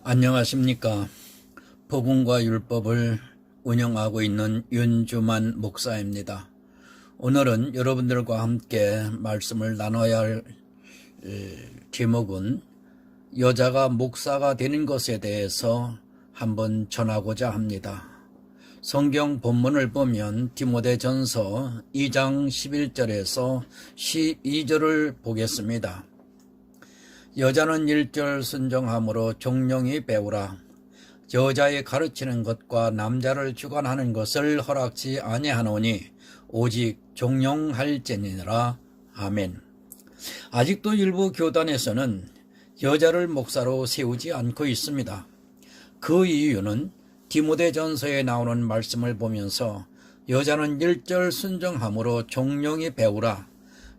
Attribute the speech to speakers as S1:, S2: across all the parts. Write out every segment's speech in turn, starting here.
S1: 안녕하십니까. 복음과 율법을 운영하고 있는 윤주만 목사입니다. 오늘은 여러분들과 함께 말씀을 나눠야 할 제목은 여자가 목사가 되는 것에 대해서 한번 전하고자 합니다. 성경 본문을 보면 디모데전서 2장 11절에서 12절을 보겠습니다. 여자는 일절 순종함으로 종용히 배우라. 여자의 가르치는 것과 남자를 주관하는 것을 허락지 아니하노니 오직 종용할지니라. 아멘. 아직도 일부 교단에서는 여자를 목사로 세우지 않고 있습니다. 그 이유는 디모데전서에 나오는 말씀을 보면서 여자는 일절 순종함으로 종용히 배우라.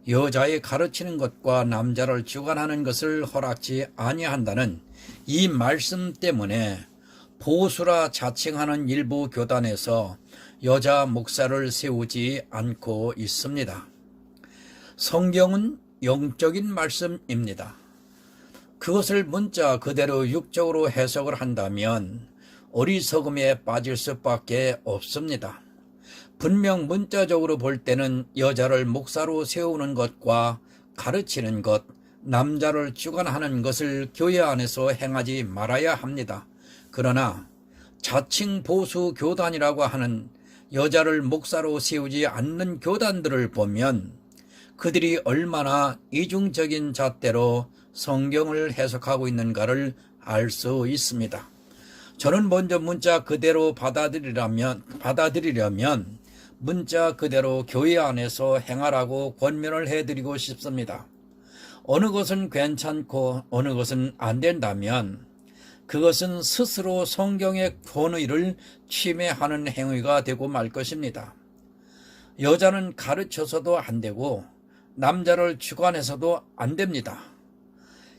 S1: 여자의 가르치는 것과 남자를 주관하는 것을 허락지 아니한다는 이 말씀 때문에 보수라 자칭하는 일부 교단에서 여자 목사를 세우지 않고 있습니다. 성경은 영적인 말씀입니다. 그것을 문자 그대로 육적으로 해석을 한다면 어리석음에 빠질 수밖에 없습니다. 분명 문자적으로 볼 때는 여자를 목사로 세우는 것과 가르치는 것, 남자를 주관하는 것을 교회 안에서 행하지 말아야 합니다. 그러나 자칭 보수 교단이라고 하는 여자를 목사로 세우지 않는 교단들을 보면 그들이 얼마나 이중적인 잣대로 성경을 해석하고 있는가를 알 수 있습니다. 저는 먼저 문자 그대로 받아들이려면 문자 그대로 교회 안에서 행하라고 권면을 해드리고 싶습니다. 어느 것은 괜찮고 어느 것은 안 된다면 그것은 스스로 성경의 권위를 침해하는 행위가 되고 말 것입니다. 여자는 가르쳐서도 안 되고 남자를 주관해서도 안 됩니다.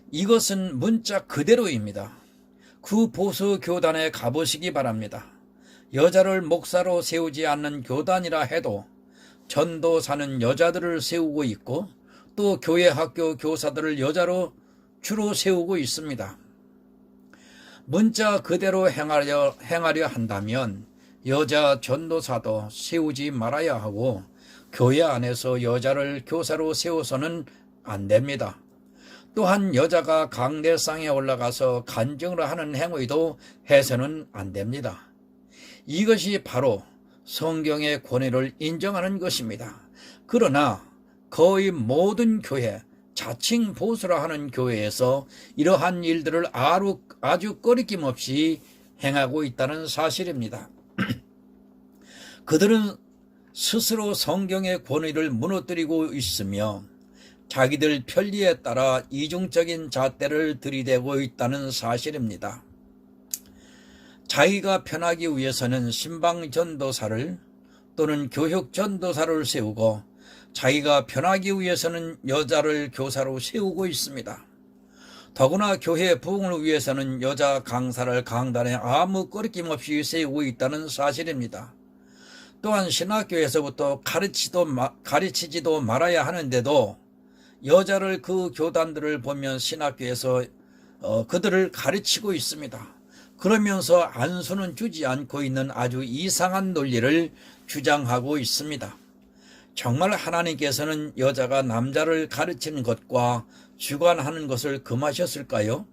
S1: 이것은 문자 그대로입니다. 그 보수 교단에 가보시기 바랍니다. 여자를 목사로 세우지 않는 교단이라 해도 전도사는 여자들을 세우고 있고 또 교회 학교 교사들을 여자로 주로 세우고 있습니다. 문자 그대로 행하려 한다면 여자 전도사도 세우지 말아야 하고 교회 안에서 여자를 교사로 세워서는 안 됩니다. 또한 여자가 강대상에 올라가서 간증을 하는 행위도 해서는 안 됩니다. 이것이 바로 성경의 권위를 인정하는 것입니다. 그러나 거의 모든 교회, 자칭 보수라 하는 교회에서 이러한 일들을 아주 꺼리낌 없이 행하고 있다는 사실입니다. 그들은 스스로 성경의 권위를 무너뜨리고 있으며 자기들 편리에 따라 이중적인 잣대를 들이대고 있다는 사실입니다. 자기가 편하기 위해서는 신방전도사를 또는 교육전도사를 세우고 자기가 편하기 위해서는 여자를 교사로 세우고 있습니다. 더구나 교회 부흥을 위해서는 여자 강사를 강단에 아무 꺼리낌 없이 세우고 있다는 사실입니다. 또한 신학교에서부터 가르치지도 말아야 하는데도 여자를 그 교단들을 보면 신학교에서 그들을 가르치고 있습니다. 그러면서 안수는 주지 않고 있는 아주 이상한 논리를 주장하고 있습니다. 정말 하나님께서는 여자가 남자를 가르치는 것과 주관하는 것을 금하셨을까요?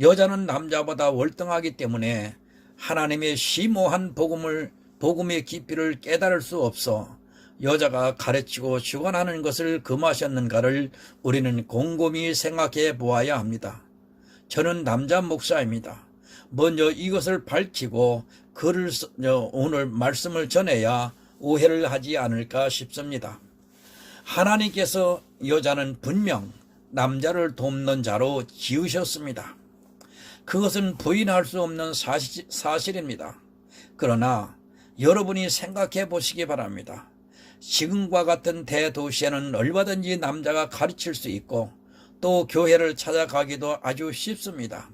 S1: 여자는 남자보다 월등하기 때문에 하나님의 심오한 복음의 깊이를 깨달을 수 없어 여자가 가르치고 주관하는 것을 금하셨는가를 우리는 곰곰이 생각해 보아야 합니다. 저는 남자 목사입니다. 먼저 이것을 밝히고 오늘 말씀을 전해야 오해를 하지 않을까 싶습니다. 하나님께서 여자는 분명 남자를 돕는 자로 지으셨습니다. 그것은 부인할 수 없는 사실입니다. 그러나 여러분이 생각해 보시기 바랍니다. 지금과 같은 대도시에는 얼마든지 남자가 가르칠 수 있고 또 교회를 찾아가기도 아주 쉽습니다.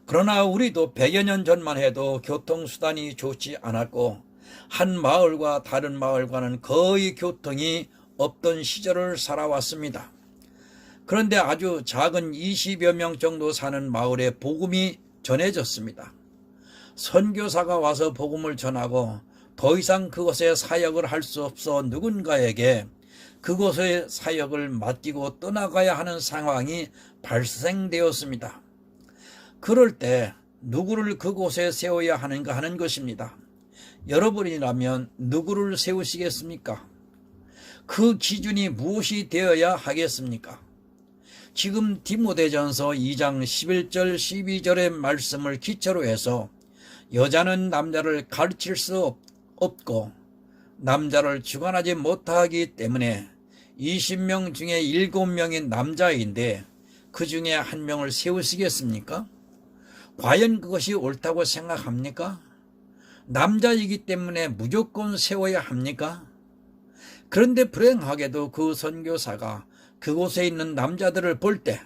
S1: 그러나 우리도 100여 년 전만 해도 교통수단이 좋지 않았고 한 마을과 다른 마을과는 거의 교통이 없던 시절을 살아왔습니다. 그런데 아주 작은 20여 명 정도 사는 마을에 복음이 전해졌습니다. 선교사가 와서 복음을 전하고 더 이상 그곳에 사역을 할 수 없어 누군가에게 그곳의 사역을 맡기고 떠나가야 하는 상황이 발생되었습니다. 그럴 때 누구를 그곳에 세워야 하는가 하는 것입니다. 여러분이라면 누구를 세우시겠습니까? 그 기준이 무엇이 되어야 하겠습니까? 지금 디모데전서 2장 11절 12절의 말씀을 기초로 해서 여자는 남자를 가르칠 수 없고 남자를 주관하지 못하기 때문에 20명 중에 7명이 남자인데 그 중에 한 명을 세우시겠습니까? 과연 그것이 옳다고 생각합니까? 남자이기 때문에 무조건 세워야 합니까? 그런데 불행하게도 그 선교사가 그곳에 있는 남자들을 볼 때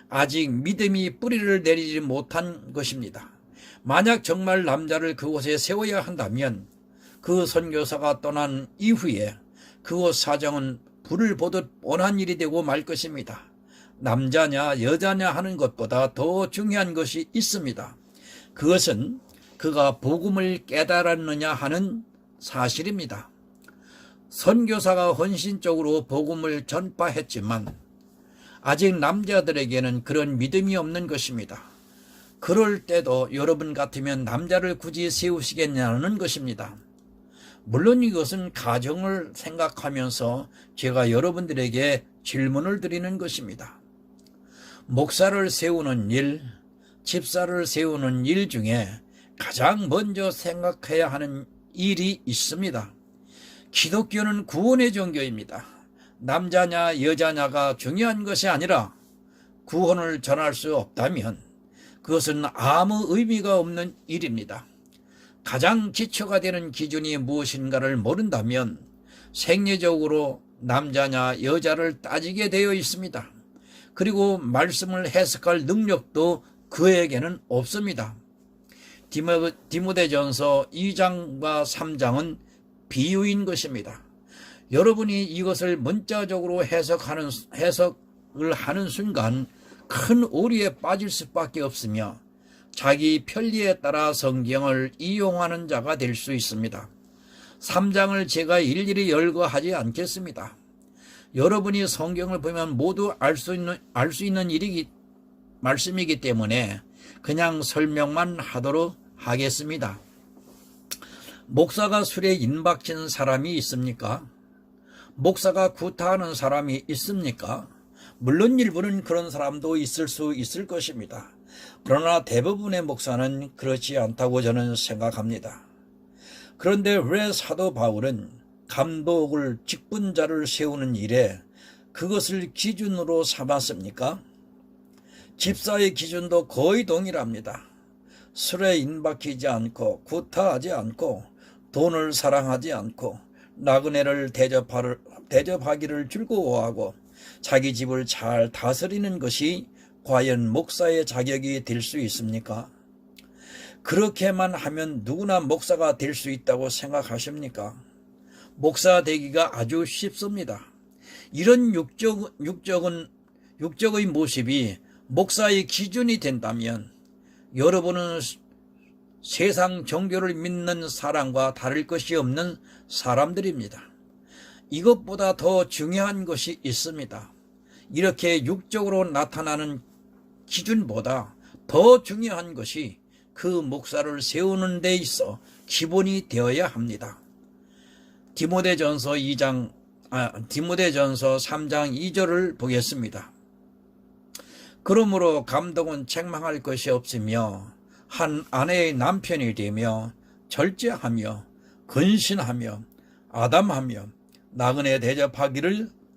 S1: 아직 믿음이 뿌리를 내리지 못한 것입니다. 만약 정말 남자를 그곳에 세워야 한다면 그 선교사가 떠난 이후에 그곳 사정은 불을 보듯 뻔한 일이 되고 말 것입니다. 남자냐 여자냐 하는 것보다 더 중요한 것이 있습니다. 그것은 그가 복음을 깨달았느냐 하는 사실입니다. 선교사가 헌신적으로 복음을 전파했지만 아직 남자들에게는 그런 믿음이 없는 것입니다. 그럴 때도 여러분 같으면 남자를 굳이 세우시겠냐는 것입니다. 물론 이것은 가정을 생각하면서 제가 여러분들에게 질문을 드리는 것입니다. 목사를 세우는 일, 집사를 세우는 일 중에 가장 먼저 생각해야 하는 일이 있습니다. 기독교는 구원의 종교입니다. 남자냐 여자냐가 중요한 것이 아니라 구원을 전할 수 없다면 그것은 아무 의미가 없는 일입니다. 가장 기초가 되는 기준이 무엇인가를 모른다면 생리적으로 남자냐 여자를 따지게 되어 있습니다. 그리고 말씀을 해석할 능력도 그에게는 없습니다. 디모데전서 2장과 3장은 비유인 것입니다. 여러분이 이것을 문자적으로 해석을 하는 순간 큰 오류에 빠질 수밖에 없으며 자기 편리에 따라 성경을 이용하는 자가 될 수 있습니다. 3장을 제가 일일이 열거하지 않겠습니다. 여러분이 성경을 보면 모두 알 수 있는 말씀이기 때문에 그냥 설명만 하도록 하겠습니다. 목사가 술에 인박친 사람이 있습니까? 목사가 구타하는 사람이 있습니까? 물론 일부는 그런 사람도 있을 수 있을 것입니다. 그러나 대부분의 목사는 그렇지 않다고 저는 생각합니다. 그런데 왜 사도 바울은 감독을 직분자를 세우는 일에 그것을 기준으로 삼았습니까? 집사의 기준도 거의 동일합니다. 술에 인박히지 않고 구타하지 않고 돈을 사랑하지 않고 나그네를 대접하기를 즐거워하고 자기 집을 잘 다스리는 것이 과연 목사의 자격이 될 수 있습니까? 그렇게만 하면 누구나 목사가 될 수 있다고 생각하십니까? 목사 되기가 아주 쉽습니다. 이런 육적의 모습이 목사의 기준이 된다면 여러분은 세상 종교를 믿는 사람과 다를 것이 없는 사람들입니다. 이것보다 더 중요한 것이 있습니다. 이렇게 육적으로 나타나는 기준보다 더 중요한 것이 그 목사를 세우는 데 있어 기본이 되어야 합니다. 디모데전서 3장 2절을 보겠습니다. 그러므로 감독은 책망할 것이 없으며 한 아내의 남편이 되며 절제하며 근신하며 아담하며 나그네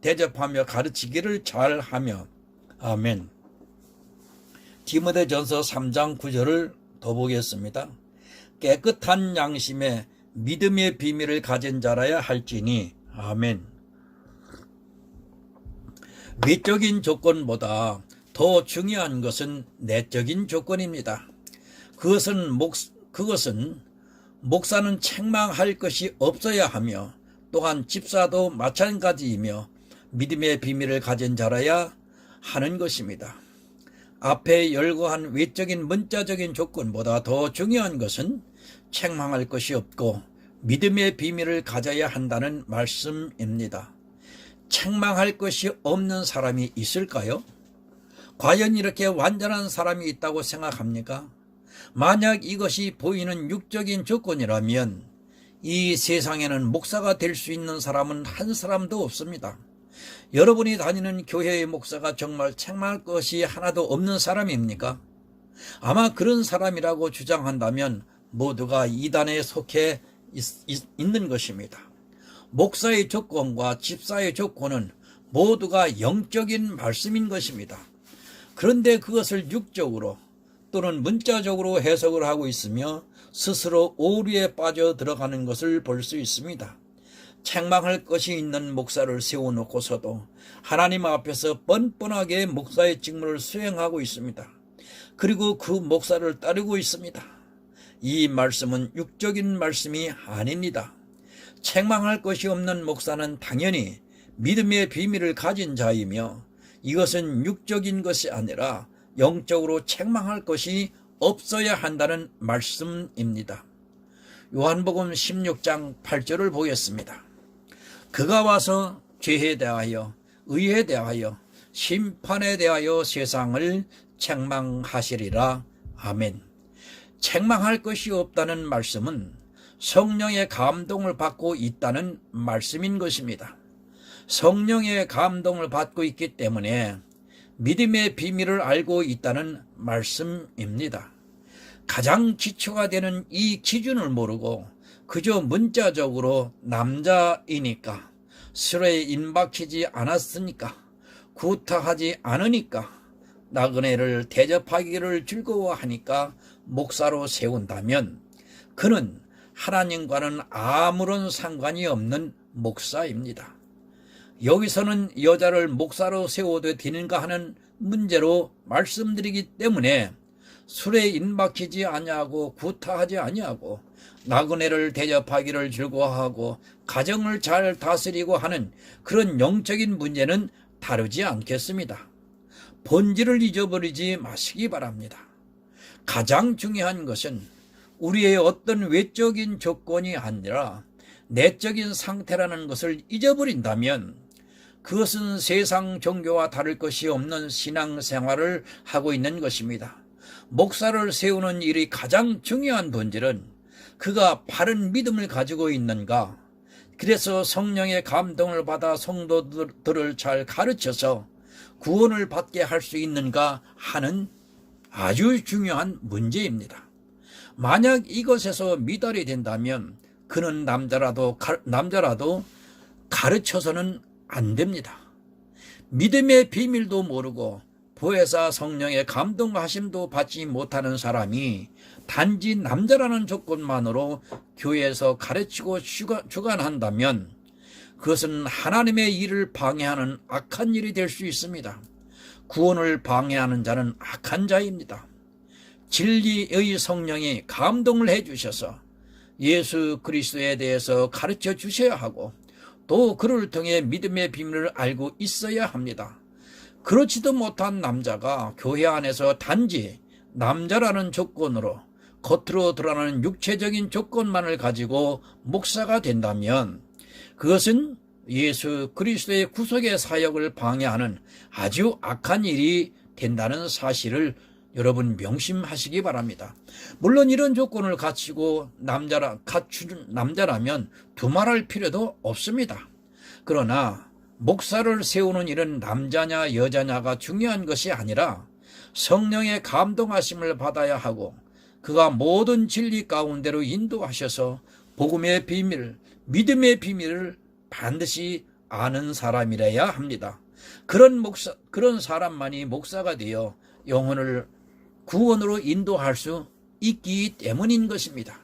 S1: 대접하며 가르치기를 잘하며. 아멘. 디모데전서 3장 9절을 더 보겠습니다. 깨끗한 양심에 믿음의 비밀을 가진 자라야 할지니. 아멘. 외적인 조건보다 더 중요한 것은 내적인 조건입니다. 그것은 목사는 책망할 것이 없어야 하며 또한 집사도 마찬가지이며 믿음의 비밀을 가진 자라야 하는 것입니다. 앞에 열거한 외적인 문자적인 조건보다 더 중요한 것은 책망할 것이 없고 믿음의 비밀을 가져야 한다는 말씀입니다. 책망할 것이 없는 사람이 있을까요? 과연 이렇게 완전한 사람이 있다고 생각합니까? 만약 이것이 보이는 육적인 조건이라면 이 세상에는 목사가 될 수 있는 사람은 한 사람도 없습니다. 여러분이 다니는 교회의 목사가 정말 책망할 것이 하나도 없는 사람입니까? 아마 그런 사람이라고 주장한다면 모두가 이단에 속해 있는 것입니다. 목사의 조건과 집사의 조건은 모두가 영적인 말씀인 것입니다. 그런데 그것을 육적으로 또는 문자적으로 해석을 하고 있으며 스스로 오류에 빠져 들어가는 것을 볼 수 있습니다. 책망할 것이 있는 목사를 세워놓고서도 하나님 앞에서 뻔뻔하게 목사의 직무를 수행하고 있습니다. 그리고 그 목사를 따르고 있습니다. 이 말씀은 육적인 말씀이 아닙니다. 책망할 것이 없는 목사는 당연히 믿음의 비밀을 가진 자이며 이것은 육적인 것이 아니라 영적으로 책망할 것이 없어야 한다는 말씀입니다. 요한복음 16장 8절을 보겠습니다. 그가 와서 죄에 대하여 의에 대하여 심판에 대하여 세상을 책망하시리라. 아멘. 책망할 것이 없다는 말씀은 성령의 감동을 받고 있다는 말씀인 것입니다. 성령의 감동을 받고 있기 때문에 믿음의 비밀을 알고 있다는 말씀입니다. 가장 기초가 되는 이 기준을 모르고 그저 문자적으로 남자이니까, 술에 임박히지 않았으니까, 구타하지 않으니까, 나그네를 대접하기를 즐거워하니까 목사로 세운다면 그는 하나님과는 아무런 상관이 없는 목사입니다. 여기서는 여자를 목사로 세워도 되는가 하는 문제로 말씀드리기 때문에 술에 임박히지 아니하고 구타하지 아니하고 나그네를 대접하기를 즐거워하고 가정을 잘 다스리고 하는 그런 영적인 문제는 다루지 않겠습니다. 본질을 잊어버리지 마시기 바랍니다. 가장 중요한 것은 우리의 어떤 외적인 조건이 아니라 내적인 상태라는 것을 잊어버린다면 그것은 세상 종교와 다를 것이 없는 신앙생활을 하고 있는 것입니다. 목사를 세우는 일이 가장 중요한 본질은 그가 바른 믿음을 가지고 있는가, 그래서 성령의 감동을 받아 성도들을 잘 가르쳐서 구원을 받게 할 수 있는가 하는 아주 중요한 문제입니다. 만약 이것에서 미달이 된다면 그는 남자라도 가르쳐서는 안 됩니다. 믿음의 비밀도 모르고 보혜사 성령의 감동하심도 받지 못하는 사람이 단지 남자라는 조건만으로 교회에서 가르치고 주관한다면 그것은 하나님의 일을 방해하는 악한 일이 될 수 있습니다. 구원을 방해하는 자는 악한 자입니다. 진리의 성령이 감동을 해주셔서 예수 그리스도에 대해서 가르쳐 주셔야 하고 또 그를 통해 믿음의 비밀을 알고 있어야 합니다. 그렇지도 못한 남자가 교회 안에서 단지 남자라는 조건으로 겉으로 드러나는 육체적인 조건만을 가지고 목사가 된다면 그것은 예수 그리스도의 구속의 사역을 방해하는 아주 악한 일이 된다는 사실을 여러분 명심하시기 바랍니다. 물론 이런 조건을 갖추고 갖춘 남자라면 두말할 필요도 없습니다. 그러나 목사를 세우는 일은 남자냐 여자냐가 중요한 것이 아니라 성령의 감동하심을 받아야 하고 그가 모든 진리 가운데로 인도하셔서 복음의 비밀, 믿음의 비밀을 반드시 아는 사람이라야 합니다. 그런 사람만이 목사가 되어 영혼을 구원으로 인도할 수 있기 때문인 것입니다.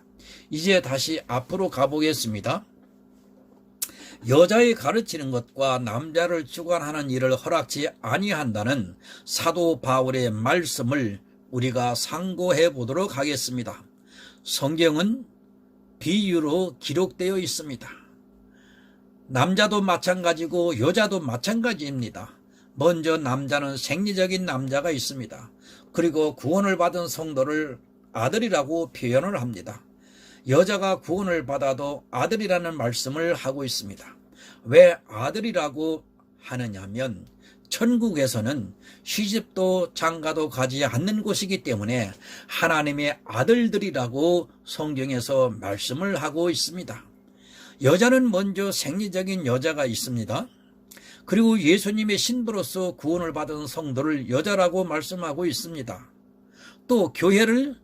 S1: 이제 다시 앞으로 가보겠습니다. 여자의 가르치는 것과 남자를 주관하는 일을 허락지 아니한다는 사도 바울의 말씀을 우리가 상고해 보도록 하겠습니다. 성경은 비유로 기록되어 있습니다. 남자도 마찬가지고 여자도 마찬가지입니다. 먼저 남자는 생리적인 남자가 있습니다. 그리고 구원을 받은 성도를 아들이라고 표현을 합니다. 여자가 구원을 받아도 아들이라는 말씀을 하고 있습니다. 왜 아들이라고 하느냐면 천국에서는 시집도 장가도 가지 않는 곳이기 때문에 하나님의 아들들이라고 성경에서 말씀을 하고 있습니다. 여자는 먼저 생리적인 여자가 있습니다. 그리고 예수님의 신부로서 구원을 받은 성도를 여자라고 말씀하고 있습니다. 또 교회를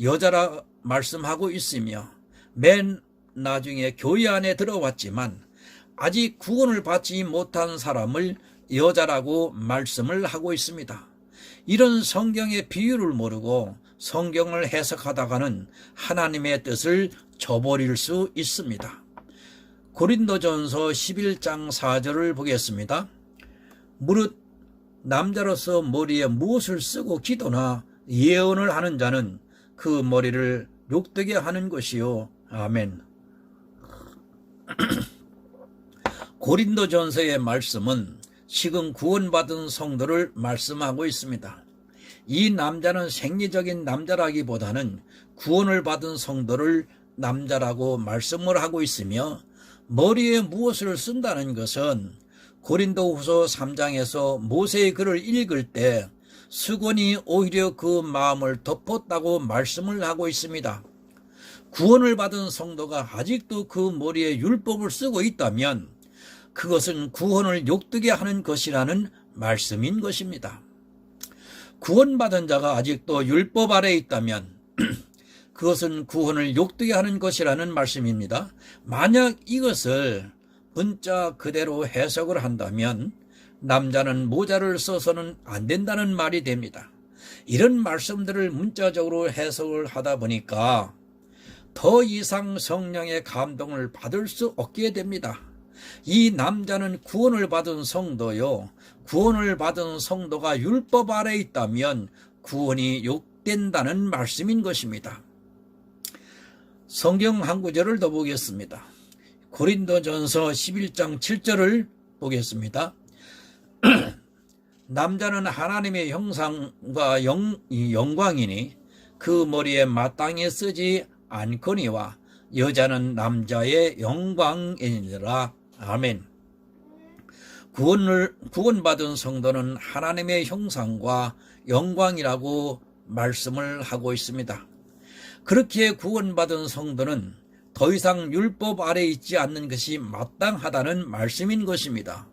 S1: 여자라 말씀하고 있으며 맨 나중에 교회 안에 들어왔지만 아직 구원을 받지 못한 사람을 여자라고 말씀을 하고 있습니다. 이런 성경의 비유를 모르고 성경을 해석하다가는 하나님의 뜻을 저버릴 수 있습니다. 고린도전서 11장 4절을 보겠습니다. 무릇 남자로서 머리에 무엇을 쓰고 기도나 예언을 하는 자는 그 머리를 욕되게 하는 것이요. 아멘. 고린도전서의 말씀은 지금 구원받은 성도를 말씀하고 있습니다. 이 남자는 생리적인 남자라기보다는 구원을 받은 성도를 남자라고 말씀을 하고 있으며 머리에 무엇을 쓴다는 것은 고린도후서 3장에서 모세의 글을 읽을 때 수건이 오히려 그 마음을 덮었다고 말씀을 하고 있습니다. 구원을 받은 성도가 아직도 그 머리에 율법을 쓰고 있다면 그것은 구원을 욕되게 하는 것이라는 말씀인 것입니다. 구원받은 자가 아직도 율법 아래에 있다면 그것은 구원을 욕되게 하는 것이라는 말씀입니다. 만약 이것을 문자 그대로 해석을 한다면 남자는 모자를 써서는 안 된다는 말이 됩니다. 이런 말씀들을 문자적으로 해석을 하다 보니까 더 이상 성령의 감동을 받을 수 없게 됩니다. 이 남자는 구원을 받은 성도요. 구원을 받은 성도가 율법 아래에 있다면 구원이 욕된다는 말씀인 것입니다. 성경 한 구절을 더 보겠습니다. 고린도전서 11장 7절을 보겠습니다. 남자는 하나님의 형상과 영광이니 그 머리에 마땅히 쓰지 않거니와 여자는 남자의 영광이니라. 아멘. 구원받은 성도는 하나님의 형상과 영광이라고 말씀을 하고 있습니다. 그렇게 구원받은 성도는 더 이상 율법 아래에 있지 않는 것이 마땅하다는 말씀인 것입니다.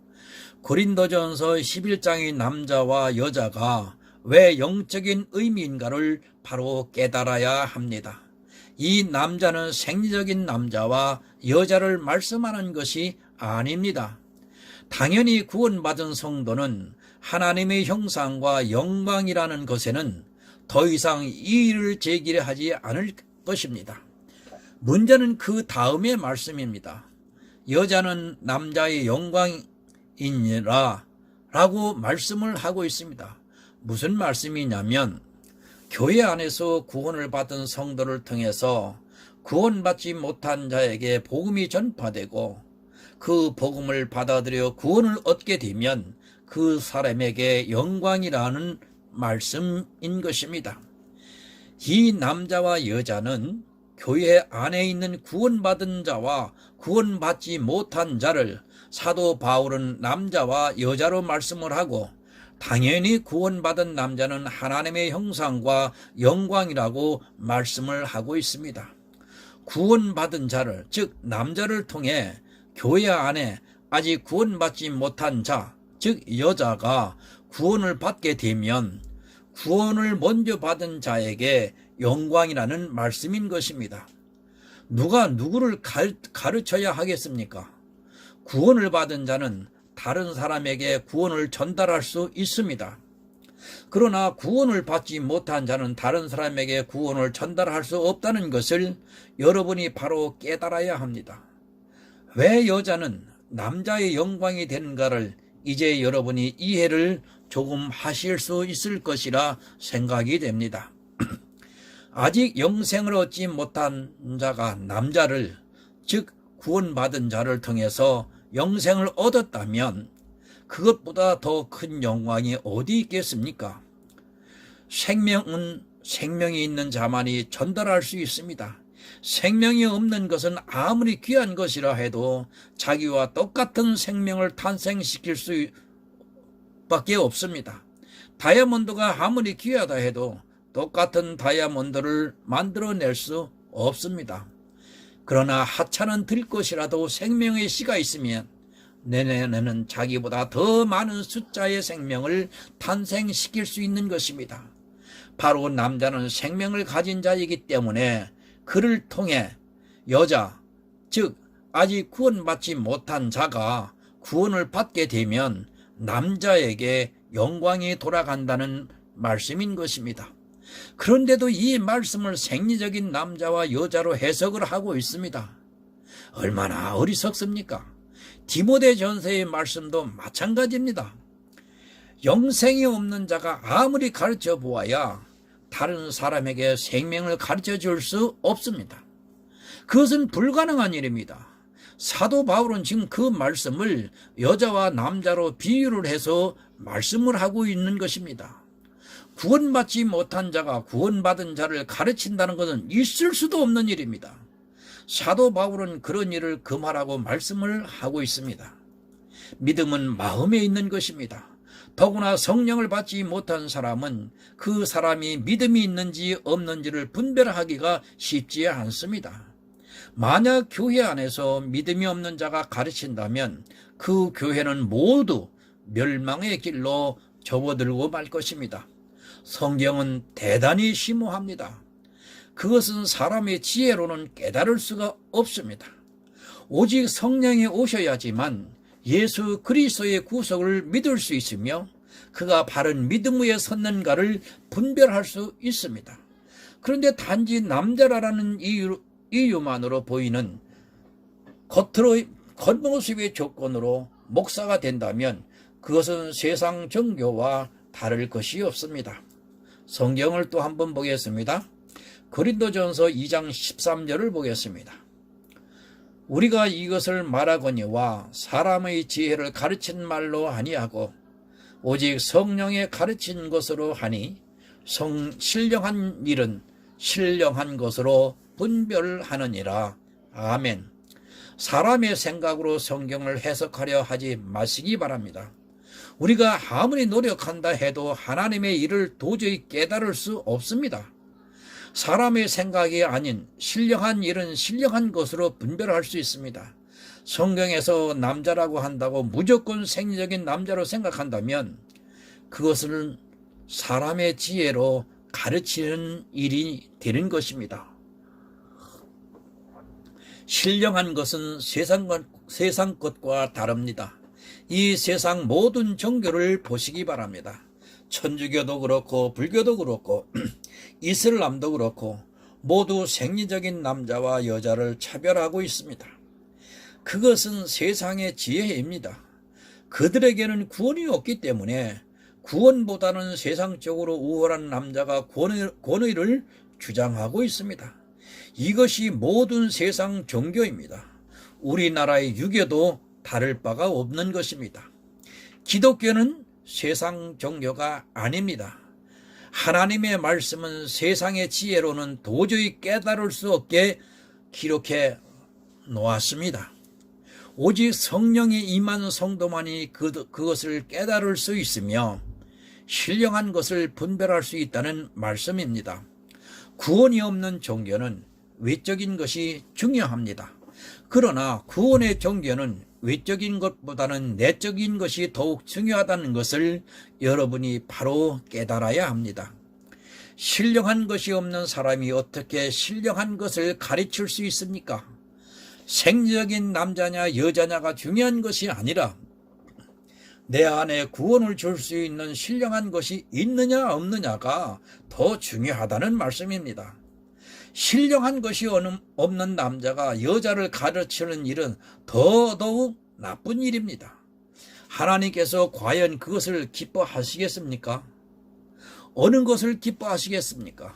S1: 고린도전서 11장의 남자와 여자가 왜 영적인 의미인가를 바로 깨달아야 합니다. 이 남자는 생리적인 남자와 여자를 말씀하는 것이 아닙니다. 당연히 구원받은 성도는 하나님의 형상과 영광이라는 것에는 더 이상 이의를 제기하지 않을 것입니다. 문제는 그 다음의 말씀입니다. 여자는 남자의 영광이니라 라고 말씀을 하고 있습니다. 무슨 말씀이냐면 교회 안에서 구원을 받은 성도를 통해서 구원받지 못한 자에게 복음이 전파되고 그 복음을 받아들여 구원을 얻게 되면 그 사람에게 영광이라는 말씀인 것입니다. 이 남자와 여자는 교회 안에 있는 구원받은 자와 구원받지 못한 자를 사도 바울은 남자와 여자로 말씀을 하고 당연히 구원받은 남자는 하나님의 형상과 영광이라고 말씀을 하고 있습니다. 구원받은 자를, 즉 남자를 통해 교회 안에 아직 구원받지 못한 자, 즉 여자가 구원을 받게 되면 구원을 먼저 받은 자에게 영광이라는 말씀인 것입니다. 누가 누구를 가르쳐야 하겠습니까? 구원을 받은 자는 다른 사람에게 구원을 전달할 수 있습니다. 그러나 구원을 받지 못한 자는 다른 사람에게 구원을 전달할 수 없다는 것을 여러분이 바로 깨달아야 합니다. 왜 여자는 남자의 영광이 되는가를 이제 여러분이 이해를 조금 하실 수 있을 것이라 생각이 됩니다. 아직 영생을 얻지 못한 자가 남자를, 즉 구원받은 자를 통해서 영생을 얻었다면 그것보다 더 큰 영광이 어디 있겠습니까? 생명은 생명이 있는 자만이 전달할 수 있습니다. 생명이 없는 것은 아무리 귀한 것이라 해도 자기와 똑같은 생명을 탄생시킬 수밖에 없습니다. 다이아몬드가 아무리 귀하다 해도 똑같은 다이아몬드를 만들어낼 수 없습니다. 그러나 하찮은 들것이라도 생명의 씨가 있으면 내년에는 자기보다 더 많은 숫자의 생명을 탄생시킬 수 있는 것입니다. 바로 남자는 생명을 가진 자이기 때문에 그를 통해 여자, 즉 아직 구원받지 못한 자가 구원을 받게 되면 남자에게 영광이 돌아간다는 말씀인 것입니다. 그런데도 이 말씀을 생리적인 남자와 여자로 해석을 하고 있습니다. 얼마나 어리석습니까? 디모데전서의 말씀도 마찬가지입니다. 영생이 없는 자가 아무리 가르쳐 보아야 다른 사람에게 생명을 가르쳐 줄 수 없습니다. 그것은 불가능한 일입니다. 사도 바울은 지금 그 말씀을 여자와 남자로 비유를 해서 말씀을 하고 있는 것입니다. 구원받지 못한 자가 구원받은 자를 가르친다는 것은 있을 수도 없는 일입니다. 사도 바울은 그런 일을 금하라고 말씀을 하고 있습니다. 믿음은 마음에 있는 것입니다. 더구나 성령을 받지 못한 사람은 그 사람이 믿음이 있는지 없는지를 분별하기가 쉽지 않습니다. 만약 교회 안에서 믿음이 없는 자가 가르친다면 그 교회는 모두 멸망의 길로 접어들고 말 것입니다. 성경은 대단히 심오합니다. 그것은 사람의 지혜로는 깨달을 수가 없습니다. 오직 성령이 오셔야지만 예수 그리스도의 구속을 믿을 수 있으며 그가 바른 믿음 위에 섰는가를 분별할 수 있습니다. 그런데 단지 남자라는 이유만으로 보이는 겉모습의 조건으로 목사가 된다면 그것은 세상 종교와 다를 것이 없습니다. 성경을 또 한번 보겠습니다. 고린도전서 2장 13절을 보겠습니다. 우리가 이것을 말하거니와 사람의 지혜를 가르친 말로 아니하고 오직 성령의 가르친 것으로 하니 신령한 일은 신령한 것으로 분별하느니라. 아멘. 사람의 생각으로 성경을 해석하려 하지 마시기 바랍니다. 우리가 아무리 노력한다 해도 하나님의 일을 도저히 깨달을 수 없습니다. 사람의 생각이 아닌 신령한 일은 신령한 것으로 분별할 수 있습니다. 성경에서 남자라고 한다고 무조건 생리적인 남자로 생각한다면 그것은 사람의 지혜로 가르치는 일이 되는 것입니다. 신령한 것은 세상 것과 다릅니다. 이 세상 모든 종교를 보시기 바랍니다. 천주교도 그렇고 불교도 그렇고 이슬람도 그렇고 모두 생리적인 남자와 여자를 차별하고 있습니다. 그것은 세상의 지혜입니다. 그들에게는 구원이 없기 때문에 구원보다는 세상적으로 우월한 남자가 권위를 주장하고 있습니다. 이것이 모든 세상 종교입니다. 우리나라의 유교도 다를 바가 없는 것입니다. 기독교는 세상 종교가 아닙니다. 하나님의 말씀은 세상의 지혜로는 도저히 깨달을 수 없게 기록해 놓았습니다. 오직 성령이 임한 성도만이 그것을 깨달을 수 있으며 신령한 것을 분별할 수 있다는 말씀입니다. 구원이 없는 종교는 외적인 것이 중요합니다. 그러나 구원의 종교는 외적인 것보다는 내적인 것이 더욱 중요하다는 것을 여러분이 바로 깨달아야 합니다. 신령한 것이 없는 사람이 어떻게 신령한 것을 가르칠 수 있습니까? 생리적인 남자냐 여자냐가 중요한 것이 아니라 내 안에 구원을 줄 수 있는 신령한 것이 있느냐 없느냐가 더 중요하다는 말씀입니다. 신령한 것이 없는 남자가 여자를 가르치는 일은 더더욱 나쁜 일입니다. 하나님께서 과연 그것을 기뻐하시겠습니까? 어느 것을 기뻐하시겠습니까?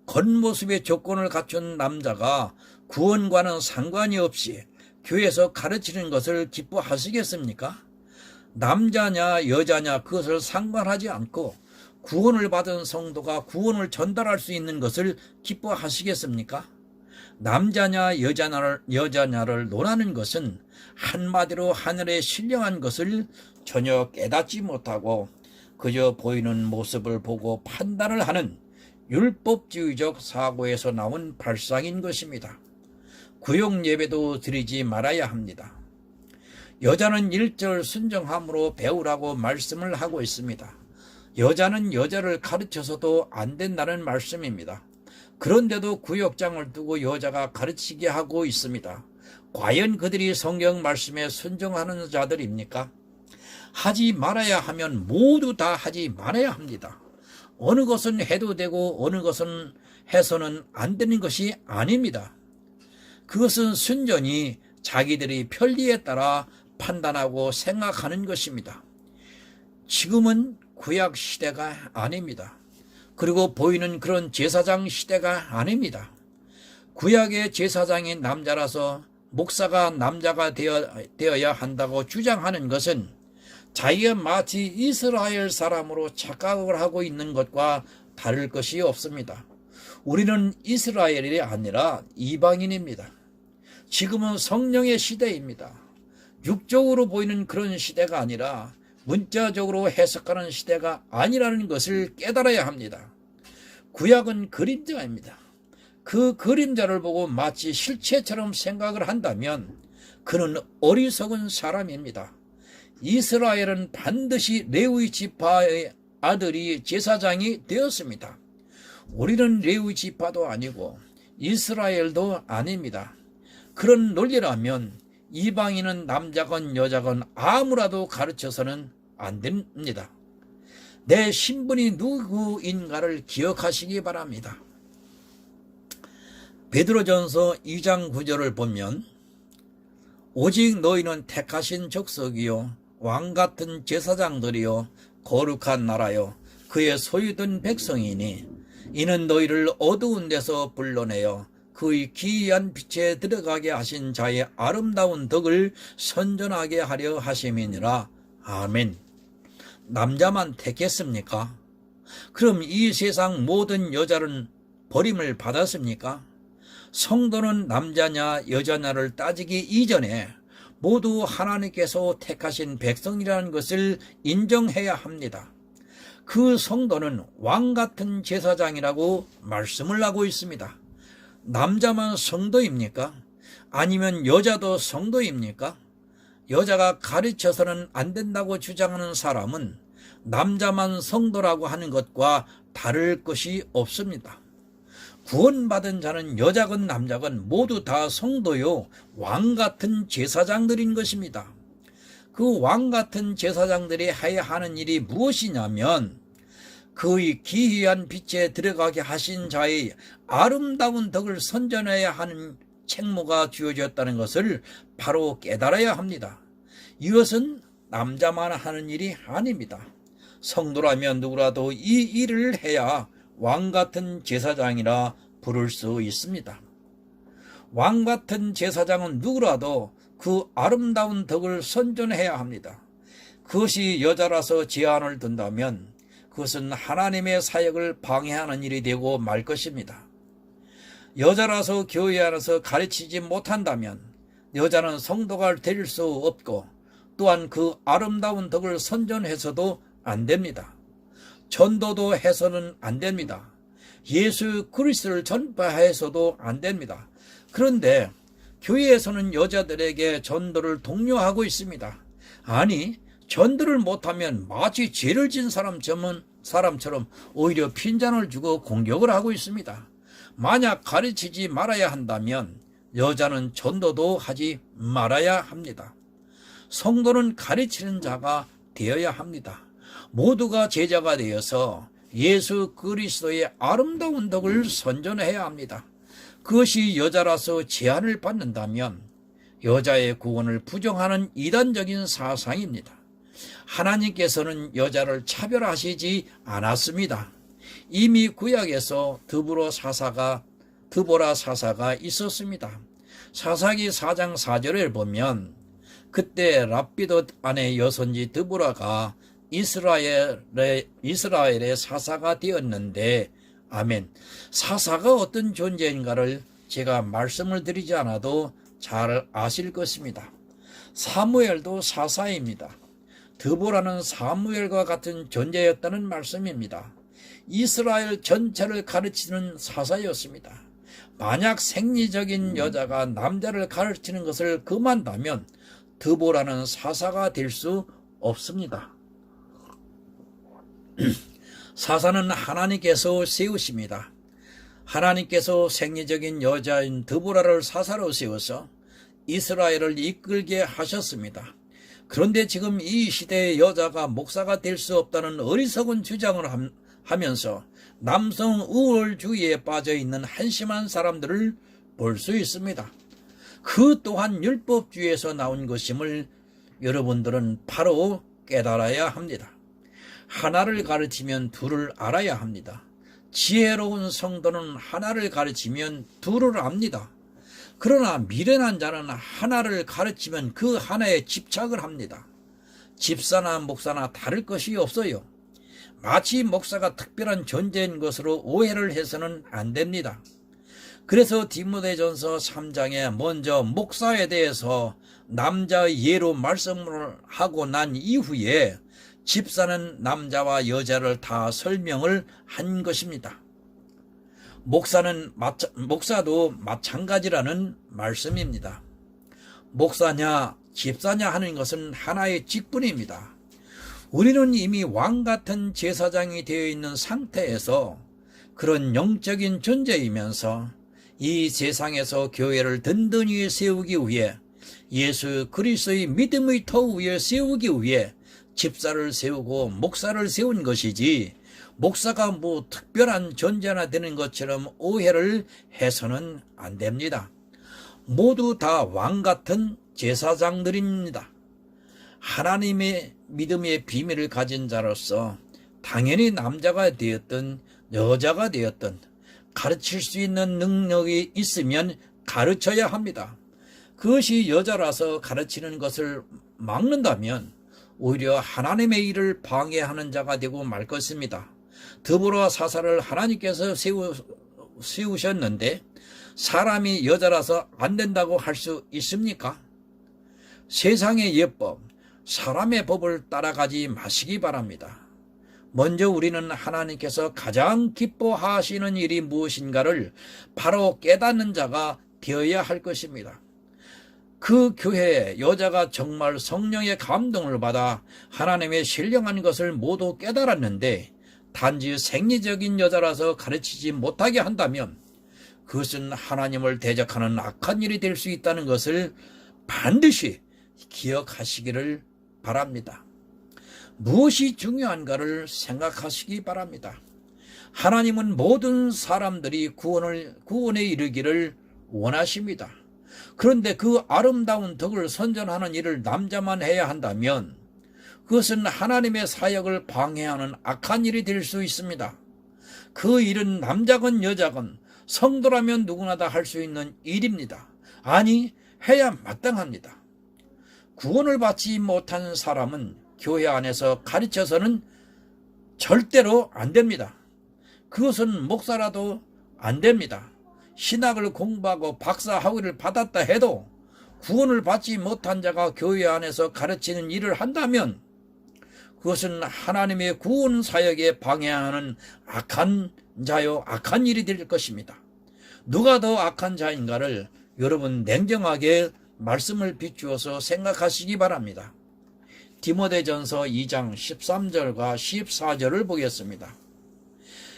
S1: 겉모습의 조건을 갖춘 남자가 구원과는 상관이 없이 교회에서 가르치는 것을 기뻐하시겠습니까? 남자냐 여자냐 그것을 상관하지 않고 구원을 받은 성도가 구원을 전달할 수 있는 것을 기뻐하시겠습니까? 남자냐 여자냐를 논하는 것은 한마디로 하늘의 신령한 것을 전혀 깨닫지 못하고 그저 보이는 모습을 보고 판단을 하는 율법주의적 사고에서 나온 발상인 것입니다. 구역 예배도 드리지 말아야 합니다. 여자는 1절 순정함으로 배우라고 말씀을 하고 있습니다. 여자는 여자를 가르쳐서도 안 된다는 말씀입니다. 그런데도 구역장을 두고 여자가 가르치게 하고 있습니다. 과연 그들이 성경 말씀에 순종하는 자들입니까? 하지 말아야 하면 모두 다 하지 말아야 합니다. 어느 것은 해도 되고 어느 것은 해서는 안 되는 것이 아닙니다. 그것은 순전히 자기들이 편리에 따라 판단하고 생각하는 것입니다. 지금은 구약 시대가 아닙니다. 그리고 보이는 그런 제사장 시대가 아닙니다. 구약의 제사장이 남자라서 목사가 남자가 되어야 한다고 주장하는 것은 자기가 마치 이스라엘 사람으로 착각을 하고 있는 것과 다를 것이 없습니다. 우리는 이스라엘이 아니라 이방인입니다. 지금은 성령의 시대입니다. 육적으로 보이는 그런 시대가 아니라 문자적으로 해석하는 시대가 아니라는 것을 깨달아야 합니다. 구약은 그림자입니다. 그 그림자를 보고 마치 실체처럼 생각을 한다면 그는 어리석은 사람입니다. 이스라엘은 반드시 레위 지파의 아들이 제사장이 되었습니다. 우리는 레위 지파도 아니고 이스라엘도 아닙니다. 그런 논리라면 이방인은 남자건 여자건 아무라도 가르쳐서는 안 됩니다. 내 신분이 누구인가를 기억하시기 바랍니다. 베드로전서 2장 9절을 보면 오직 너희는 택하신 족속이요 왕같은 제사장들이요 거룩한 나라요 그의 소유된 백성이니 이는 너희를 어두운 데서 불러내어 그의 기이한 빛에 들어가게 하신 자의 아름다운 덕을 선전하게 하려 하심이니라. 아멘. 남자만 택했습니까? 그럼 이 세상 모든 여자는 버림을 받았습니까? 성도는 남자냐 여자냐를 따지기 이전에 모두 하나님께서 택하신 백성이라는 것을 인정해야 합니다. 그 성도는 왕같은 제사장이라고 말씀을 하고 있습니다. 남자만 성도입니까? 아니면 여자도 성도입니까? 여자가 가르쳐서는 안 된다고 주장하는 사람은 남자만 성도라고 하는 것과 다를 것이 없습니다. 구원받은 자는 여자건 남자건 모두 다 성도요 왕같은 제사장들인 것입니다. 그 왕같은 제사장들이 해야 하는 일이 무엇이냐면 그의 기이한 빛에 들어가게 하신 자의 아름다운 덕을 선전해야 하는 책무가 주어졌다는 것을 바로 깨달아야 합니다. 이것은 남자만 하는 일이 아닙니다. 성도라면 누구라도 이 일을 해야 왕같은 제사장이라 부를 수 있습니다. 왕같은 제사장은 누구라도 그 아름다운 덕을 선전해야 합니다. 그것이 여자라서 제한을 둔다면 그것은 하나님의 사역을 방해하는 일이 되고 말 것입니다. 여자라서 교회 안에서 가르치지 못한다면 여자는 성도가 될 수 없고 또한 그 아름다운 덕을 선전해서도 안 됩니다. 전도도 해서는 안 됩니다. 예수 그리스도를 전파해서도 안 됩니다. 그런데 교회에서는 여자들에게 전도를 독려하고 있습니다. 아니, 전도를 못하면 마치 죄를 진 사람처럼 오히려 핀잔을 주고 공격을 하고 있습니다. 만약 가르치지 말아야 한다면 여자는 전도도 하지 말아야 합니다. 성도는 가르치는 자가 되어야 합니다. 모두가 제자가 되어서 예수 그리스도의 아름다운 덕을 선전해야 합니다. 그것이 여자라서 제한을 받는다면 여자의 구원을 부정하는 이단적인 사상입니다. 하나님께서는 여자를 차별하시지 않았습니다. 이미 구약에서 드보라 사사가 있었습니다. 사사기 4장 4절을 보면 그때 랍비도 아내 여손지 드보라가 이스라엘의 사사가 되었는데, 아멘. 사사가 어떤 존재인가를 제가 말씀을 드리지 않아도 잘 아실 것입니다. 사무엘도 사사입니다. 드보라는 사무엘과 같은 존재였다는 말씀입니다. 이스라엘 전체를 가르치는 사사였습니다. 만약 생리적인 여자가 남자를 가르치는 것을 금한다면 드보라는 사사가 될 수 없습니다. 사사는 하나님께서 세우십니다. 하나님께서 생리적인 여자인 드보라를 사사로 세워서 이스라엘을 이끌게 하셨습니다. 그런데 지금 이 시대의 여자가 목사가 될 수 없다는 어리석은 주장을 하면서 남성 우월주의에 빠져있는 한심한 사람들을 볼 수 있습니다. 그 또한 율법주의에서 나온 것임을 여러분들은 바로 깨달아야 합니다. 하나를 가르치면 둘을 알아야 합니다. 지혜로운 성도는 하나를 가르치면 둘을 압니다. 그러나 미련한 자는 하나를 가르치면 그 하나에 집착을 합니다. 집사나 목사나 다를 것이 없어요. 마치 목사가 특별한 존재인 것으로 오해를 해서는 안 됩니다. 그래서 디모데전서 3장에 먼저 목사에 대해서 남자의 예로 말씀을 하고 난 이후에 집사는 남자와 여자를 다 설명을 한 것입니다. 목사도 마찬가지라는 말씀입니다. 목사냐 집사냐 하는 것은 하나의 직분입니다. 우리는 이미 왕같은 제사장이 되어 있는 상태에서 그런 영적인 존재이면서 이 세상에서 교회를 든든히 세우기 위해 예수 그리스도의 믿음의 터 위에 세우기 위해 집사를 세우고 목사를 세운 것이지, 목사가 뭐 특별한 존재나 되는 것처럼 오해를 해서는 안 됩니다. 모두 다 왕같은 제사장들입니다. 하나님의 믿음의 비밀을 가진 자로서 당연히 남자가 되었든 여자가 되었든 가르칠 수 있는 능력이 있으면 가르쳐야 합니다. 그것이 여자라서 가르치는 것을 막는다면 오히려 하나님의 일을 방해하는 자가 되고 말 것입니다. 드보라 사사를 하나님께서 세우셨는데 사람이 여자라서 안 된다고 할 수 있습니까? 세상의 예법, 사람의 법을 따라가지 마시기 바랍니다. 먼저 우리는 하나님께서 가장 기뻐하시는 일이 무엇인가를 바로 깨닫는 자가 되어야 할 것입니다. 그 교회에 여자가 정말 성령의 감동을 받아 하나님의 신령한 것을 모두 깨달았는데 단지 생리적인 여자라서 가르치지 못하게 한다면 그것은 하나님을 대적하는 악한 일이 될 수 있다는 것을 반드시 기억하시기를 바랍니다. 무엇이 중요한가를 생각하시기 바랍니다. 하나님은 모든 사람들이 구원에 이르기를 원하십니다. 그런데 그 아름다운 덕을 선전하는 일을 남자만 해야 한다면 그것은 하나님의 사역을 방해하는 악한 일이 될 수 있습니다. 그 일은 남자건 여자건 성도라면 누구나 다 할 수 있는 일입니다. 아니, 해야 마땅합니다. 구원을 받지 못한 사람은 교회 안에서 가르쳐서는 절대로 안 됩니다. 그것은 목사라도 안 됩니다. 신학을 공부하고 박사 학위를 받았다 해도 구원을 받지 못한 자가 교회 안에서 가르치는 일을 한다면 그것은 하나님의 구원 사역에 방해하는 악한 자요, 악한 일이 될 것입니다. 누가 더 악한 자인가를 여러분 냉정하게 말씀을 비추어서 생각하시기 바랍니다. 디모데전서 2장 13절과 14절을 보겠습니다.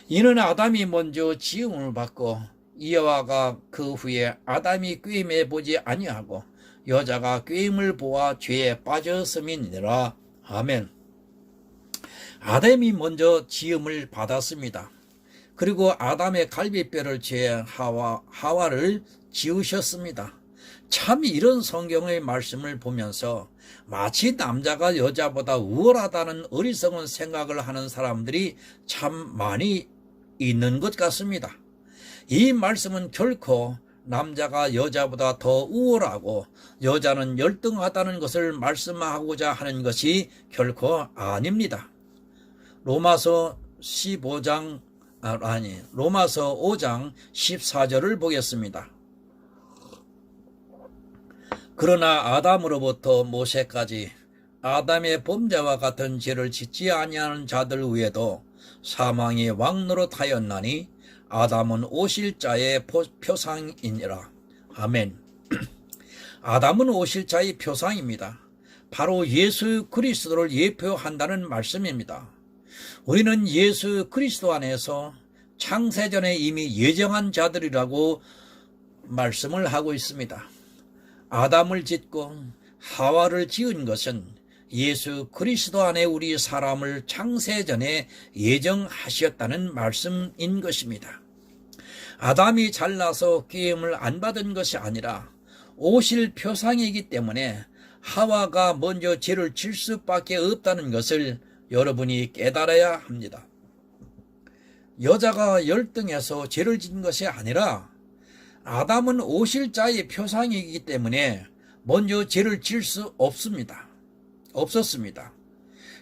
S1: 이는 아담이 먼저 지음을 받고 이와가 그 후에 아담이 꾀임해 보지 아니하고 여자가 꾀임을 보아 죄에 빠졌음이니라. 아멘. 아담이 먼저 지음을 받았습니다. 그리고 아담의 갈비뼈를 죄 하와를 지으셨습니다. 참 이런 성경의 말씀을 보면서 마치 남자가 여자보다 우월하다는 어리석은 생각을 하는 사람들이 참 많이 있는 것 같습니다. 이 말씀은 결코 남자가 여자보다 더 우월하고 여자는 열등하다는 것을 말씀하고자 하는 것이 결코 아닙니다. 로마서 5장 14절을 보겠습니다. 그러나 아담으로부터 모세까지 아담의 범죄와 같은 죄를 짓지 아니하는 자들 위에도 사망이 왕노릇하였나니 아담은 오실 자의 표상이니라. 아멘. 아담은 오실 자의 표상입니다. 바로 예수 그리스도를 예표한다는 말씀입니다. 우리는 예수 그리스도 안에서 창세전에 이미 예정한 자들이라고 말씀을 하고 있습니다. 아담을 짓고 하와를 지은 것은 예수 그리스도 안에 우리 사람을 창세전에 예정하셨다는 말씀인 것입니다. 아담이 잘나서 기름을 안 받은 것이 아니라 오실 표상이기 때문에 하와가 먼저 죄를 질 수밖에 없다는 것을 여러분이 깨달아야 합니다. 여자가 열등해서 죄를 짓는 것이 아니라 아담은 오실 자의 표상이기 때문에 먼저 죄를 질 수 없었습니다.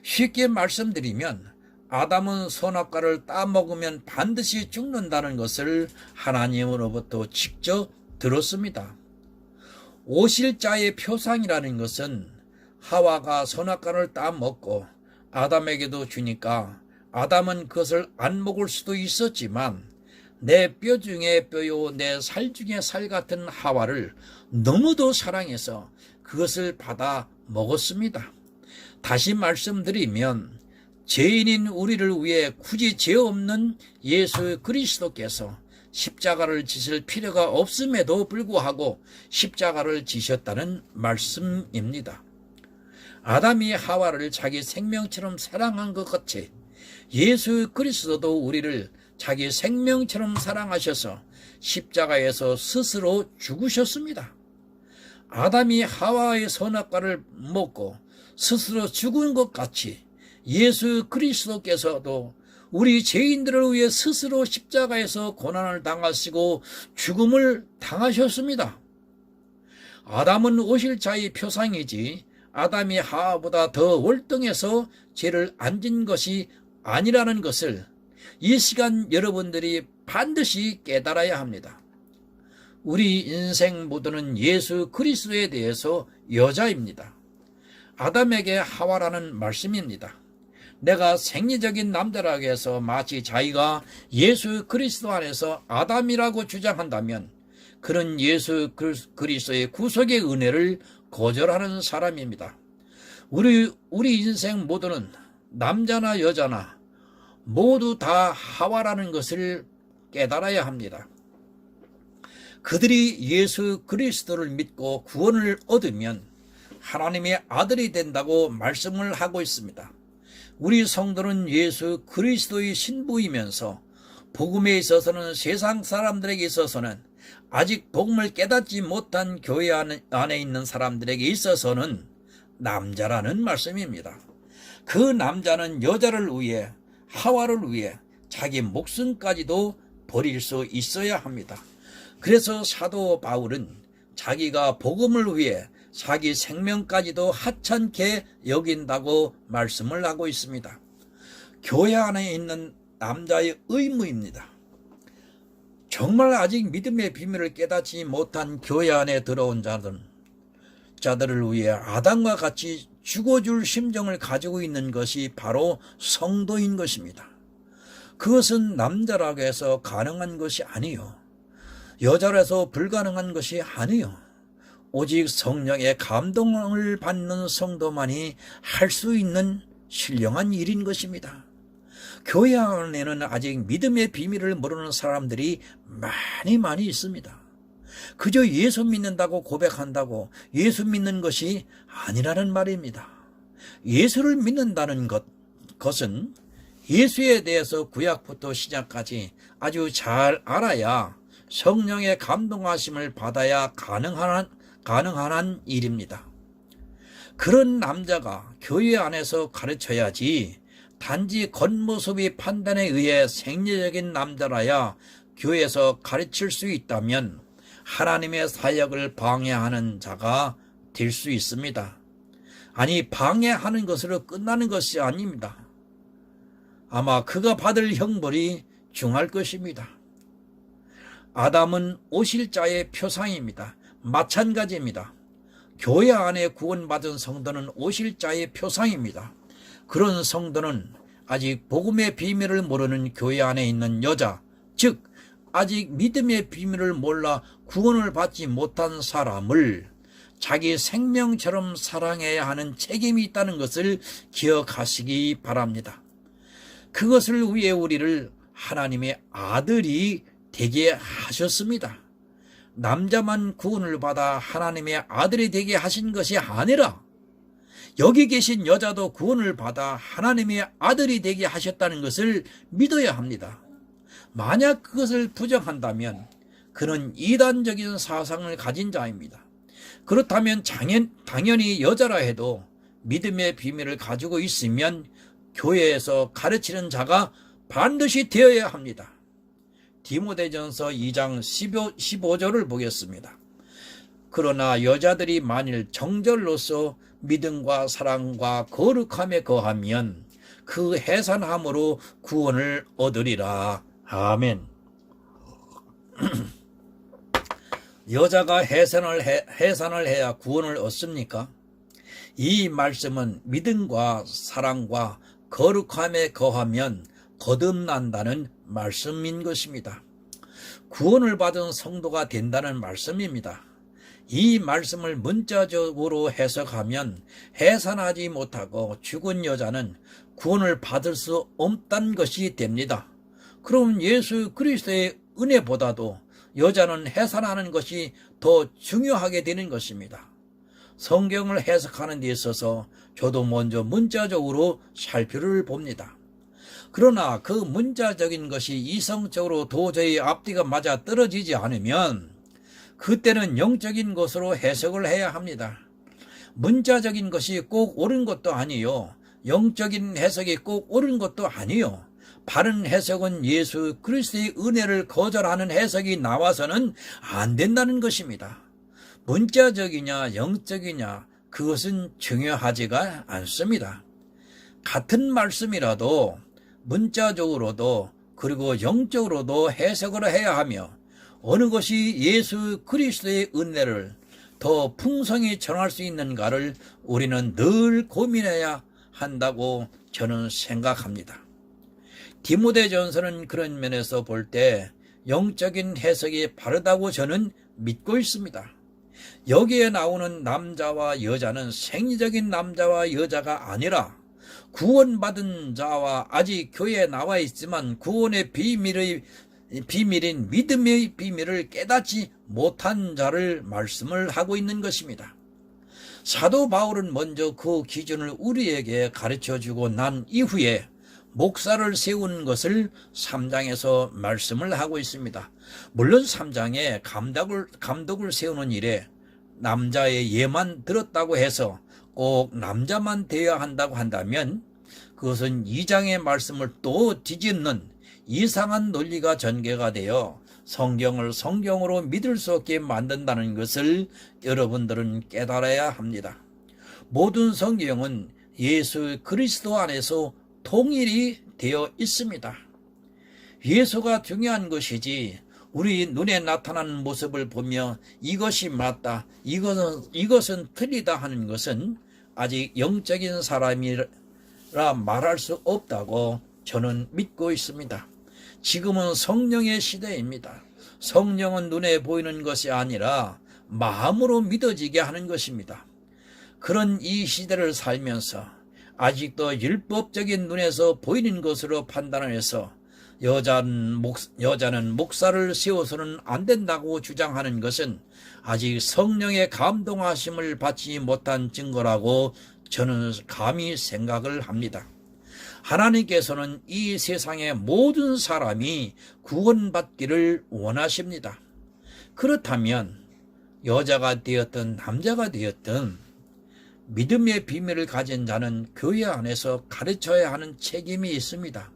S1: 쉽게 말씀드리면 아담은 선악과를 따먹으면 반드시 죽는다는 것을 하나님으로부터 직접 들었습니다. 오실 자의 표상이라는 것은 하와가 선악과를 따먹고 아담에게도 주니까 아담은 그것을 안 먹을 수도 있었지만 내 뼈 중에 뼈요 내 살 중에 살 같은 하와를 너무도 사랑해서 그것을 받아 먹었습니다. 다시 말씀드리면 죄인인 우리를 위해 굳이 죄 없는 예수 그리스도께서 십자가를 지실 필요가 없음에도 불구하고 십자가를 지셨다는 말씀입니다. 아담이 하와를 자기 생명처럼 사랑한 것 같이 예수 그리스도도 우리를 자기 생명처럼 사랑하셔서 십자가에서 스스로 죽으셨습니다. 아담이 하와의 선악과를 먹고 스스로 죽은 것 같이 예수 그리스도께서도 우리 죄인들을 위해 스스로 십자가에서 고난을 당하시고 죽음을 당하셨습니다. 아담은 오실 자의 표상이지 아담이 하와보다 더 월등해서 죄를 안 진 것이 아니라는 것을 이 시간 여러분들이 반드시 깨달아야 합니다. 우리 인생 모두는 예수 그리스도에 대해서 여자입니다. 아담에게 하와라는 말씀입니다. 내가 생리적인 남자라고 해서 마치 자기가 예수 그리스도 안에서 아담이라고 주장한다면 그는 예수 그리스도의 구속의 은혜를 거절하는 사람입니다. 우리 인생 모두는 남자나 여자나 모두 다 하와라는 것을 깨달아야 합니다. 그들이 예수 그리스도를 믿고 구원을 얻으면 하나님의 아들이 된다고 말씀을 하고 있습니다. 우리 성도는 예수 그리스도의 신부이면서 복음에 있어서는 세상 사람들에게 있어서는 아직 복음을 깨닫지 못한 교회 안에 있는 사람들에게 있어서는 남자라는 말씀입니다. 그 남자는 여자를 위해 하와를 위해 자기 목숨까지도 버릴 수 있어야 합니다. 그래서 사도 바울은 자기가 복음을 위해 자기 생명까지도 하찮게 여긴다고 말씀을 하고 있습니다. 교회 안에 있는 남자의 의무입니다. 정말 아직 믿음의 비밀을 깨닫지 못한 교회 안에 들어온 자들을 위해 아담과 같이 죽어줄 심정을 가지고 있는 것이 바로 성도인 것입니다. 그것은 남자라고 해서 가능한 것이 아니요, 여자라서 불가능한 것이 아니요, 오직 성령의 감동을 받는 성도만이 할 수 있는 신령한 일인 것입니다. 교회 안에는 아직 믿음의 비밀을 모르는 사람들이 많이 있습니다. 그저 예수 믿는다고 고백한다고 예수 믿는 것이 아니라는 말입니다. 예수를 믿는다는 것은 예수에 대해서 구약부터 시작까지 아주 잘 알아야 성령의 감동하심을 받아야 가능한 일입니다. 그런 남자가 교회 안에서 가르쳐야지 단지 겉모습의 판단에 의해 생리적인 남자라야 교회에서 가르칠 수 있다면 하나님의 사역을 방해하는 자가 될 수 있습니다. 아니, 방해하는 것으로 끝나는 것이 아닙니다. 아마 그가 받을 형벌이 중할 것입니다. 아담은 오실 자의 표상입니다. 마찬가지입니다. 교회 안에 구원받은 성도는 오실 자의 표상입니다. 그런 성도는 아직 복음의 비밀을 모르는 교회 안에 있는 여자, 즉 아직 믿음의 비밀을 몰라 구원을 받지 못한 사람을 자기 생명처럼 사랑해야 하는 책임이 있다는 것을 기억하시기 바랍니다. 그것을 위해 우리를 하나님의 아들이 되게 하셨습니다. 남자만 구원을 받아 하나님의 아들이 되게 하신 것이 아니라 여기 계신 여자도 구원을 받아 하나님의 아들이 되게 하셨다는 것을 믿어야 합니다. 만약 그것을 부정한다면 그는 이단적인 사상을 가진 자입니다. 그렇다면 당연히 여자라 해도 믿음의 비밀을 가지고 있으면 교회에서 가르치는 자가 반드시 되어야 합니다. 디모데전서 2장 15절을 보겠습니다. 그러나 여자들이 만일 정절로서 믿음과 사랑과 거룩함에 거하면 그 해산함으로 구원을 얻으리라. 아멘. 여자가 해산을 해야 구원을 얻습니까? 이 말씀은 믿음과 사랑과 거룩함에 거하면 거듭난다는 말씀인 것입니다. 구원을 받은 성도가 된다는 말씀입니다. 이 말씀을 문자적으로 해석하면 해산하지 못하고 죽은 여자는 구원을 받을 수 없다는 것이 됩니다. 그럼 예수 그리스도의 은혜보다도 여자는 해산하는 것이 더 중요하게 되는 것입니다. 성경을 해석하는 데 있어서 저도 먼저 문자적으로 살펴를 봅니다. 그러나 그 문자적인 것이 이성적으로 도저히 앞뒤가 맞아 떨어지지 않으면 그때는 영적인 것으로 해석을 해야 합니다. 문자적인 것이 꼭 옳은 것도 아니요, 영적인 해석이 꼭 옳은 것도 아니요. 바른 해석은 예수 그리스도의 은혜를 거절하는 해석이 나와서는 안 된다는 것입니다. 문자적이냐 영적이냐 그것은 중요하지가 않습니다. 같은 말씀이라도 문자적으로도 그리고 영적으로도 해석을 해야 하며 어느 것이 예수 그리스도의 은혜를 더 풍성히 전할 수 있는가를 우리는 늘 고민해야 한다고 저는 생각합니다. 디모데전서는 그런 면에서 볼 때 영적인 해석이 바르다고 저는 믿고 있습니다. 여기에 나오는 남자와 여자는 생리적인 남자와 여자가 아니라 구원받은 자와 아직 교회에 나와 있지만 구원의 비밀인 믿음의 비밀을 깨닫지 못한 자를 말씀을 하고 있는 것입니다. 사도 바울은 먼저 그 기준을 우리에게 가르쳐주고 난 이후에 목사를 세우는 것을 3장에서 말씀을 하고 있습니다. 물론 3장에 감독을 세우는 일에 남자의 예만 들었다고 해서 꼭 남자만 되어야 한다고 한다면 그것은 2장의 말씀을 또 뒤집는 이상한 논리가 전개가 되어 성경을 성경으로 믿을 수 없게 만든다는 것을 여러분들은 깨달아야 합니다. 모든 성경은 예수 그리스도 안에서 통일이 되어 있습니다. 예수가 중요한 것이지 우리 눈에 나타나는 모습을 보며 이것이 맞다, 이것은 틀리다 하는 것은 아직 영적인 사람이라 말할 수 없다고 저는 믿고 있습니다. 지금은 성령의 시대입니다. 성령은 눈에 보이는 것이 아니라 마음으로 믿어지게 하는 것입니다. 그런 이 시대를 살면서 아직도 율법적인 눈에서 보이는 것으로 판단을 해서 여자는 목사를 세워서는 안 된다고 주장하는 것은 아직 성령의 감동하심을 받지 못한 증거라고 저는 감히 생각을 합니다. 하나님께서는 이 세상의 모든 사람이 구원받기를 원하십니다. 그렇다면 여자가 되었든 남자가 되었든 믿음의 비밀을 가진 자는 교회 안에서 가르쳐야 하는 책임이 있습니다.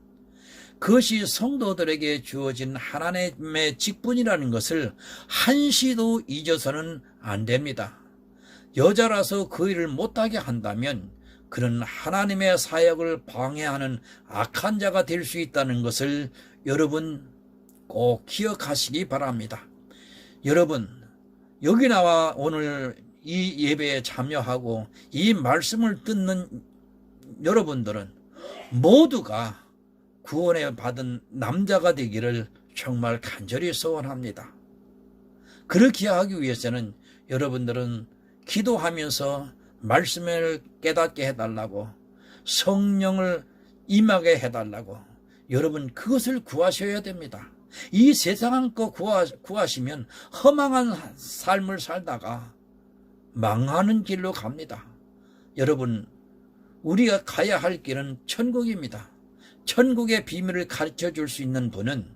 S1: 그것이 성도들에게 주어진 하나님의 직분이라는 것을 한시도 잊어서는 안 됩니다. 여자라서 그 일을 못하게 한다면 그는 하나님의 사역을 방해하는 악한 자가 될 수 있다는 것을 여러분 꼭 기억하시기 바랍니다. 여러분, 여기 나와 오늘 이 예배에 참여하고 이 말씀을 듣는 여러분들은 모두가 구원을 받은 남자가 되기를 정말 간절히 소원합니다. 그렇게 하기 위해서는 여러분들은 기도하면서 말씀을 깨닫게 해달라고, 성령을 임하게 해달라고, 여러분 그것을 구하셔야 됩니다. 이 세상 거 구하시면 허망한 삶을 살다가 망하는 길로 갑니다. 여러분, 우리가 가야 할 길은 천국입니다. 천국의 비밀을 가르쳐 줄 수 있는 분은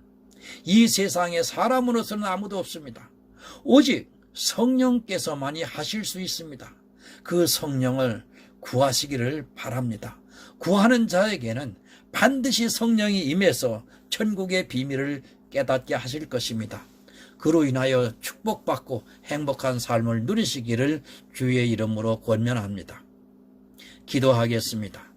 S1: 이 세상에 사람으로서는 아무도 없습니다. 오직 성령께서만이 하실 수 있습니다. 그 성령을 구하시기를 바랍니다. 구하는 자에게는 반드시 성령이 임해서 천국의 비밀을 깨닫게 하실 것입니다. 그로 인하여 축복받고 행복한 삶을 누리시기를 주의 이름으로 권면합니다. 기도하겠습니다.